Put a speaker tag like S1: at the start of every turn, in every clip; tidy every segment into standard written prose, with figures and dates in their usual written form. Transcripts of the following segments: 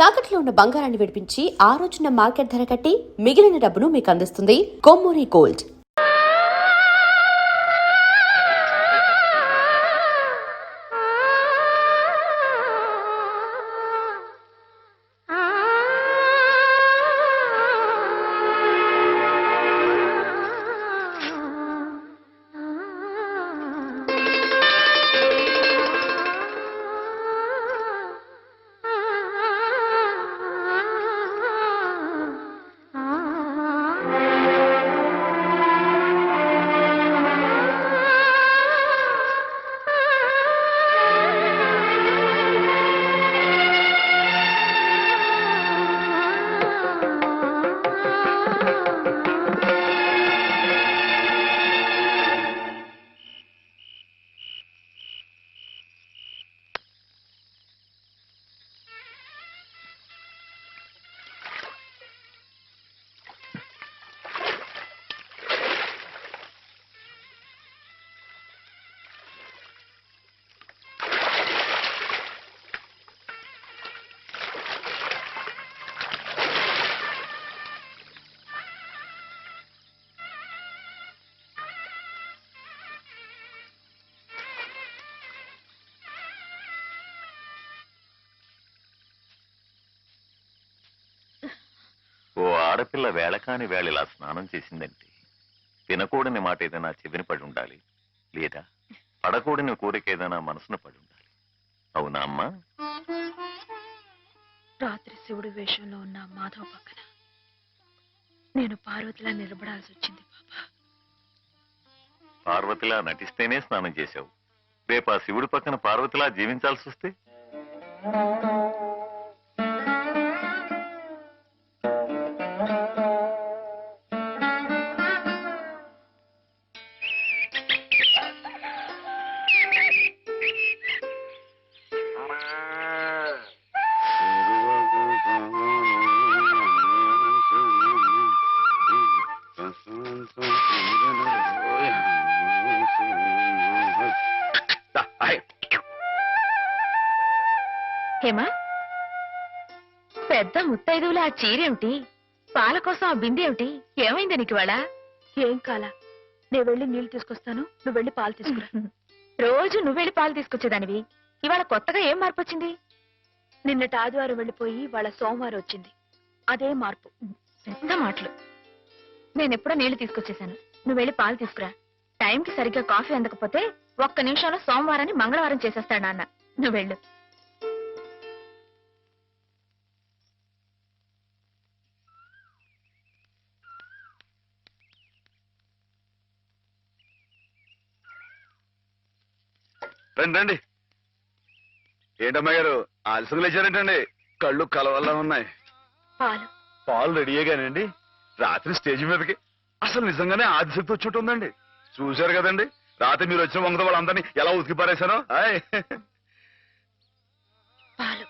S1: తాకట్లో ఉన్న బంగారాన్ని విడిపించి ఆ రోజున మార్కెట్ ధర కట్టి మిగిలిన డబ్బును మీకు అందిస్తుంది కొమ్మూరి గోల్డ్.
S2: ఓ ఆడపిల్ల వేళకాని వేళ ఇలా స్నానం చేసిందంటే తినకూడని మాట ఏదైనా చెవిని పడి ఉండాలి, లేదా పడకూడని కోరిక ఏదైనా మనసును పడి ఉండాలి. అవునా అమ్మా?
S3: రాత్రి శివుడి వేషంలో ఉన్న మాధవ పక్కన నేను పార్వతిలా నిలబడాల్సి వచ్చింది బాబా.
S2: పార్వతిలా నటిస్తేనే స్నానం చేశావు, రేపు ఆ శివుడి పక్కన పార్వతిలా జీవించాల్సి వస్తే?
S3: హేమా, పెద్ద ముత్తైదువులు ఆ చీరేమిటి, పాల కోసం ఆ బిందె ఏమైంది నీకు ఇవాళ? ఏం కాలా, నేను వెళ్ళి నీళ్లు తీసుకొస్తాను, నువ్వు వెళ్ళి పాలు తీసుకురా. రోజు నువ్వు వెళ్ళి పాలు తీసుకొచ్చేదానివి, ఇవాళ కొత్తగా ఏం మార్పు వచ్చింది? నిన్నటి ఆదివారం వెళ్ళిపోయి వాళ్ళ సోమవారం వచ్చింది, అదే మార్పు. పెద్ద మాటలు. నేనెప్పుడో నీళ్లు తీసుకొచ్చేసాను, నువ్వు వెళ్ళి పాలు తీసుకురా. టైంకి సరిగ్గా కాఫీ అందకపోతే ఒక్క నిమిషంలో సోమవారాన్ని మంగళవారం చేసేస్తాడు నాన్న. నువ్వు వెళ్ళు.
S4: రండి రండి. ఏంటమ్మా గారు ఆలస్యం లేచారేంటండి? కళ్ళు కలవల్లా ఉన్నాయి.
S3: పాలు
S4: పాలు రెడీయేగానండి. రాత్రి స్టేజ్ మీదకి అసలు నిజంగానే ఆదిశక్తి వచ్చి ఉంటుందండి. చూశారు కదండి రాత్రి మీరు వచ్చిన వంగతో వాళ్ళందరినీ ఎలా ఉతికి పారేశానో.
S3: పాలు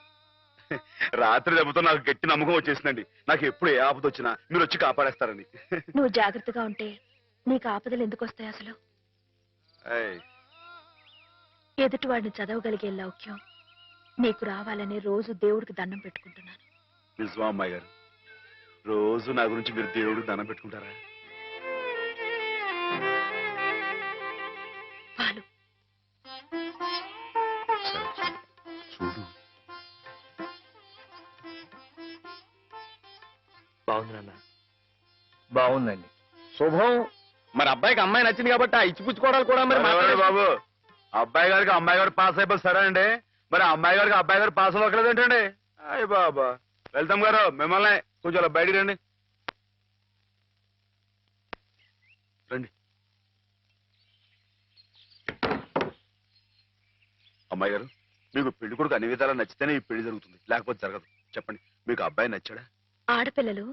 S4: రాత్రి దెబ్బతో నాకు గట్టి నమ్మకం వచ్చేసిందండి. నాకు ఎప్పుడు ఏ ఆపద వచ్చినా మీరు వచ్చి కాపాడేస్తారని.
S3: నువ్వు జాగ్రత్తగా ఉంటే నీకు ఆపదలు ఎందుకు వస్తాయి అసలు? ఎదుటి వాడిని చదవగలిగే లౌక్యం నీకు రావాలని రోజు దేవుడికి దండం పెట్టుకుంటున్నాను.
S4: నిజమా అమ్మాయి గారు? రోజు నా గురించి మీరు దేవుడికి దండం పెట్టుకుంటారా?
S3: పాలు
S4: చూడు.
S5: బాగుంది నాన్న, బాగుందండి.
S4: శుభం.
S5: మరి అబ్బాయికి అమ్మాయి నచ్చింది కాబట్టి ఆ ఇచ్చిపుచ్చుకోవడాలు కూడా మరి
S4: బాబు, అబ్బాయి గారికి అమ్మాయి గారు పాస్ అయిపోయి సరే అండి, మరి అమ్మాయి గారికి అబ్బాయి గారు పాస్ అవ్వట్లేదు ఏంటండి? అయ్య బాబా. వెళ్తాం గారు, మిమ్మల్ని కొంచెం అలా బయటికి రండి. రండి. అమ్మాయి గారు, మీకు పెళ్లి కొడుకు అన్ని విధాలా నచ్చితేనే ఈ పెళ్లి జరుగుతుంది, లేకపోతే జరగదు. చెప్పండి, మీకు అబ్బాయి నచ్చాడా?
S3: ఆడపిల్లలు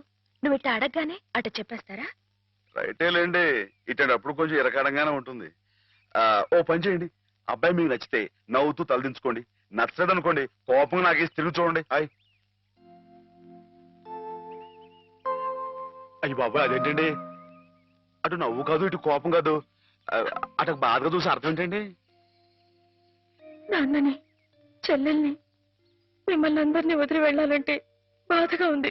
S3: నువ్వు ఇట్ట అడగగానే అట చెప్పేస్తారా?
S4: రైటేలేండి, ఇటప్పుడు కొంచెం ఇరకాడంగానే ఉంటుంది. ఓ పని చేయండి, అబ్బాయి మీకు నచ్చితే నవ్వుతూ తలదించుకోండి, నచ్చలేదనుకోండి కోపంగా నాకేసి తిరిగి చూడండి. అయ్యి బాబాయ్, అదేంటండి? అటు నవ్వు కాదు, ఇటు కోపం కాదు, అటు బాధగా చూసి అర్థం ఏంటండి?
S3: నాన్నని చెల్లెల్ని మిమ్మల్ని అందరినీ వదిలి వెళ్ళాలంటే బాధగా ఉంది.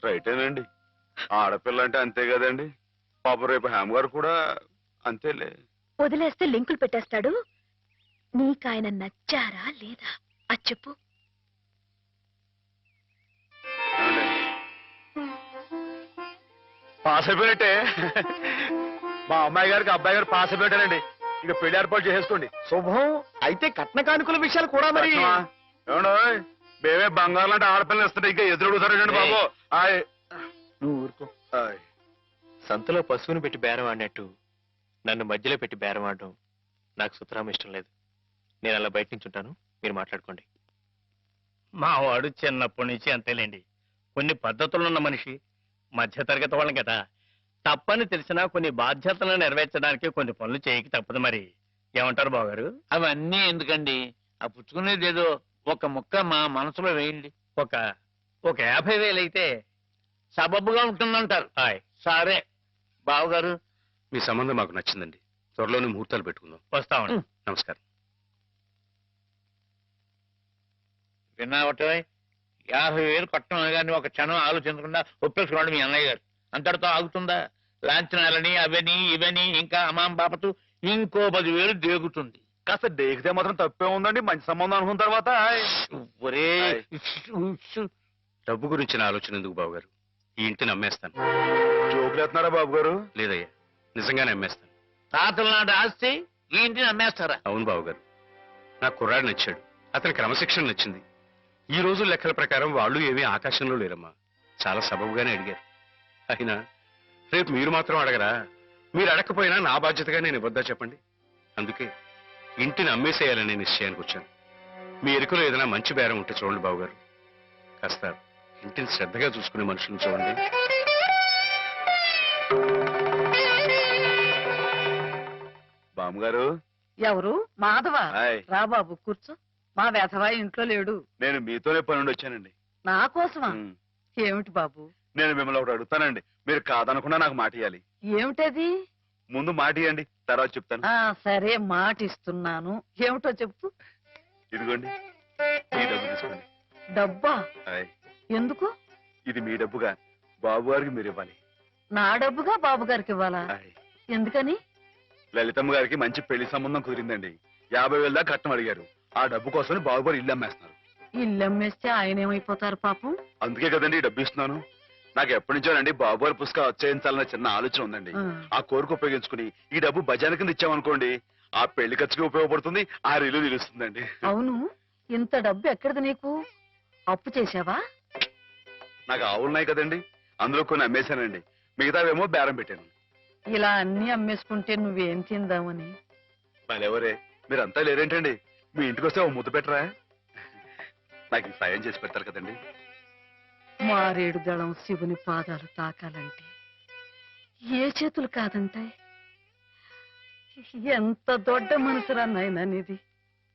S4: రైటేనండి, ఆడపిల్ల అంటే అంతే కదండి. పాప రేపు హేమ గారు కూడా అంతేలే.
S3: వదిలేస్తే లింకులు పెట్టేస్తాడు. నీకాయన నచ్చారా లేదా అది చెప్పు.
S4: పాస్ అయిపోయినట్టే. మా అమ్మాయి గారికి అబ్బాయి గారు పాస్ అయిపోయారండి. ఇక పెళ్లి ఏర్పాటు చేసేసుకోండి.
S5: శుభం. అయితే కట్న కానుకల విషయాలు కూడా మరి
S4: ఏమండో మేమే బంగారం లాంటి ఆడపిల్లలు ఇస్తుంటే ఇంకా ఎదురుగుతారండి బాబు. ఆయ్.
S5: నువ్వు ఊరుకో.
S4: ఆయ్.
S6: సంతలో పశువుని పెట్టి బేరం ఆడినట్టు నన్ను మధ్యలో పెట్టి బేరం ఆడడం నాకు సుతరాం ఇష్టం లేదు. నేను అలా బయట నుంచి ఉంటాను, మీరు మాట్లాడుకోండి.
S7: మా వాడు చిన్నప్పటి నుంచి అంతేలేండి. కొన్ని పద్ధతులున్న మనిషి, మధ్యతరగతి వాళ్ళం కదా. తప్పని తెలిసినా కొన్ని బాధ్యతలను నెరవేర్చడానికి కొన్ని పనులు చేయక తప్పదు. మరి ఏమంటారు బావగారు?
S8: అవన్నీ ఎందుకండి, ఆ పుచ్చుకునేది ఏదో ఒక ముక్క మా మనసులో వేయండి.
S7: ఒక 50,000 అయితే
S8: సబబుగా ఉంటుందంటారు.
S7: హాయ్.
S8: సరే బావగారు,
S9: మీ సంబంధం మాకు నచ్చిందండి. త్వరలోనే ముహూర్తాలు పెట్టుకుందాం.
S7: వస్తామండి.
S9: నమస్కారం.
S8: విన్నావటే 50,000 కట్టం కానీ ఒక క్షణం ఆలోచించకుండా ఒప్పేసుకోండి మీ అన్నయ్య గారు. అంతటితో ఆగుతుందా? లాంఛనాలని అవని ఇవని ఇంకా అమాం బాపతు ఇంకో 10,000 దేగుతుంది.
S4: కాస్త దేగితే మాత్రం తప్పే ఉందండి. మంచి సంబంధం అనుకున్న తర్వాత
S8: ఒరే
S9: డబ్బు గురించిన ఆలోచన ఎందుకు బాబుగారు? ఈ ఇంటిని అమ్మేస్తాను.
S4: జోకులు ఎత్తున్నారా బాబు గారు?
S9: లేదయ్యా, నిజంగానే అమ్మేస్తాను.
S8: తాతల నాటి ఆస్తి ఈ ఇంటిని అమ్మేస్తారా?
S9: అవును బాబుగారు, నా కుర్రాడు నచ్చాడు. అతని క్రమశిక్షణ నచ్చింది. ఈ రోజు లెక్కల ప్రకారం వాళ్ళు ఏమీ ఆకాశంలో లేరమ్మా. చాలా సబబుగానే అడిగారు. అయినా రేపు మీరు మాత్రం అడగరా? మీరు అడగకపోయినా నా బాధ్యతగా నేను ఇవ్వద్దా చెప్పండి. అందుకే ఇంటిని అమ్మేసేయాలనే నిశ్చయానికి వచ్చాను. మీ ఎరుకలో ఏదైనా మంచి బేరం ఉంటే చూడండి బాబుగారు. కాస్త ఇంటిని శ్రద్ధగా చూసుకునే మనుషులను చూడండి.
S4: బామ్మగారు.
S10: ఎవరు? మాధవ.
S4: హాయ్.
S10: రా బాబు కూర్చో. మా వెధవా ఇంట్లో లేడు.
S4: నేను మీతోనే పని నుండి వచ్చానండి.
S10: నా కోసమా?
S4: ఉమ్.
S10: ఏమిటి బాబు?
S4: నేను మిమ్మల్ని ఒకటి అడుగుతానండి. మీరు కాదనకుండా నాకు మాట ఇవ్వాలి.
S10: ఏమిటది?
S4: ముందు మాట ఇవ్వండి, తర్వాత చెప్తాను.
S10: సరే మాట ఇస్తున్నాను. ఏమిటో చెప్పు.
S4: ఇదిగోండి, ఈ డబ్బు తీసుకోండి.
S10: డబ్బా?
S4: హాయ్.
S10: ఎందుకు?
S4: ఇది మీ డబ్బుగా బాబు గారికి మీరు ఇవ్వాలి.
S10: నా డబ్బుగా బాబు గారికి ఇవ్వాలా?
S4: హాయ్.
S10: ఎందుకని?
S4: లలితమ్మ గారికి మంచి పెళ్లి సంబంధం కుదిరిందండి. 50,000 దాకా కట్నం అడిగారు. ఆ డబ్బు కోసం బాబు గారు ఇల్లు అమ్మేస్తున్నారు.
S10: ఇల్లు అమ్మేస్తే ఆయన ఏమైపోతారు పాపం?
S4: అందుకే కదండి ఈ డబ్బు ఇస్తున్నాను. నాకు ఎప్పటి నుంచోనండి బాబు గారి పుస్తకం వచ్చేయించాలన్న చిన్న ఆలోచన ఉందండి. ఆ కోరిక ఉపయోగించుకుని ఈ డబ్బు బజార్ కింద ఇచ్చామనుకోండి, ఆ పెళ్లి ఖర్చుకి ఉపయోగపడుతుంది, ఆ ఇల్లు నిలుస్తుందండి.
S10: అవును, ఇంత డబ్బు ఎక్కడిది నీకు? అప్పు చేశావా?
S4: నాకు ఆవులున్నాయి కదండి, అందులో కొన్ని అమ్మేశానండి. మిగతావేమో బేరం పెట్టాను.
S10: ఇలా అన్ని అమ్మేసుకుంటే నువ్వేం తిందామని.
S4: మళ్ళెవరే మీరంతా లేరేంటండి? మీ ఇంటికి వస్తే ఓ ముద్దు పెట్టరా? నాకు ఈ సాయం చేసి పెడతారు కదండి.
S10: మారేడు దళం శివుని పాదాలు తాకాలంటే ఏ చేతులు కాదంటాయి? ఎంత దొడ్డ మనసురా నాయనా నీది.